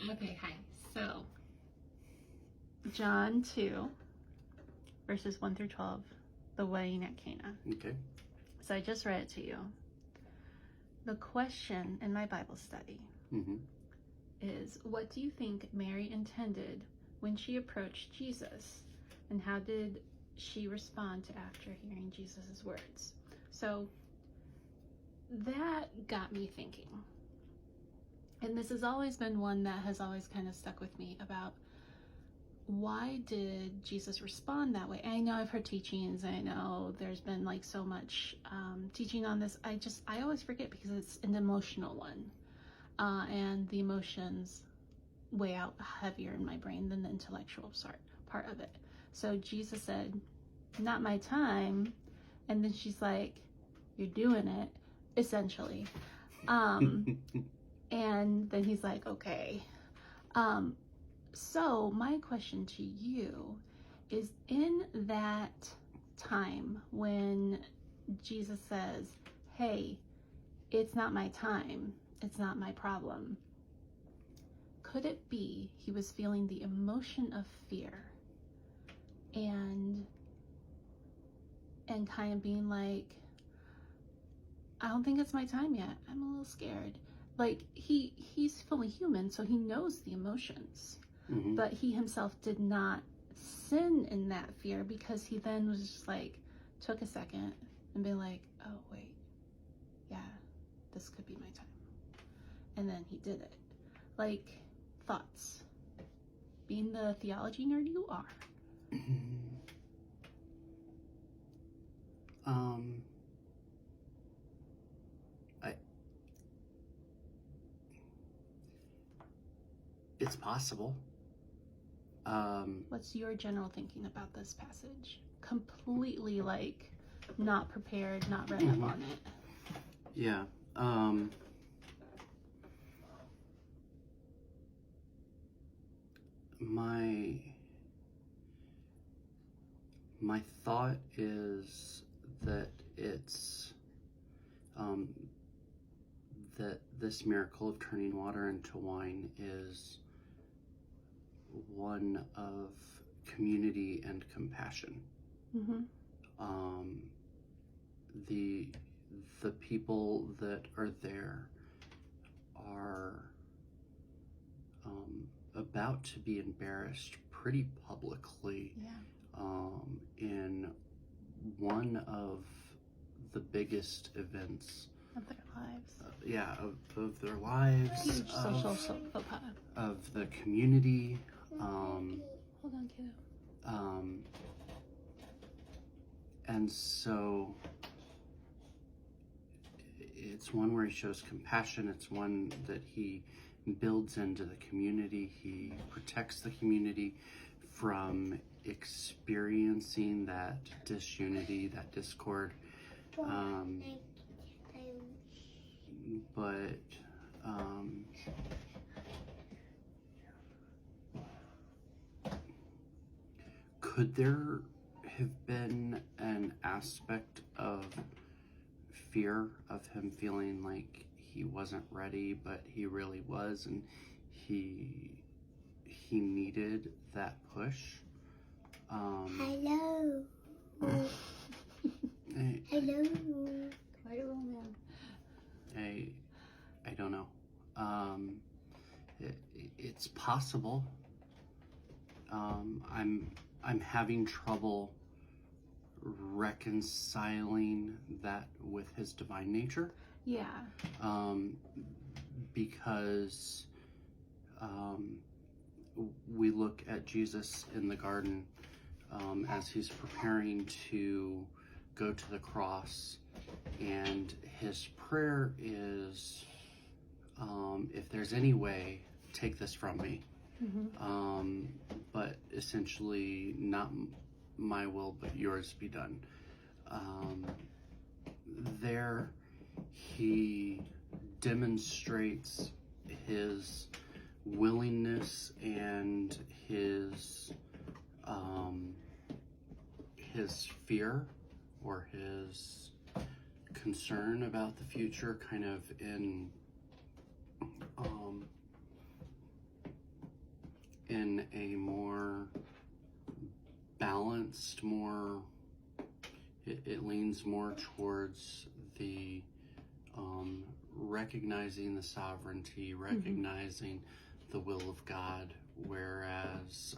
Okay, hi. So, John 2, verses 1 through 12, the wedding at Cana. Okay. So I just read it to you. The question in my Bible study is, what do you think Mary intended when she approached Jesus? And how did she respond to after hearing Jesus' words? So that got me thinking. And this has always been one that has always kind of stuck with me about, why did Jesus respond that way? I know I've heard teachings. I know there's been like so much teaching on this. I always forget because it's an emotional one. And the emotions weigh out heavier in my brain than the intellectual part of it. So Jesus said, not my time. And then she's like, you're doing it, essentially. And then he's like, okay. So my question to you is, in that time when Jesus says, hey, it's not my time, it's not my problem, could it be he was feeling the emotion of fear and kind of being like, I don't think it's my time yet, I'm a little scared. Like, he's fully human, so he knows the emotions. But he himself did not sin in that fear, because he then was just like, took a second and be like, oh wait, yeah, this could be my time. And then he did it. Like, thoughts? Being the theology nerd you are. It's possible. What's your general thinking about this passage? Completely like not prepared, not read up on it. Yeah. My thought is that it's that this miracle of turning water into wine is one of community and compassion. The people that are there are about to be embarrassed pretty publicly in one of the biggest events of their lives. Of their lives. Huge social faux pas. Of the community. Hold on, kiddo. And so it's one where he shows compassion. It's one that he builds into the community. He protects the community from experiencing that disunity, that discord. But could there have been an aspect of fear of him feeling like he wasn't ready, but he really was, and he needed that push? Hello. Hello. Quiet little man. I don't know. It's possible. I'm having trouble reconciling that with his divine nature. Yeah. Because we look at Jesus in the garden as he's preparing to go to the cross, and his prayer is, if there's any way, take this from me. But essentially, not my will, but yours be done. There, he demonstrates his willingness and his fear, or his concern about the future, kind of in in a more balanced, more, it leans more towards the recognizing the sovereignty, recognizing the will of God, whereas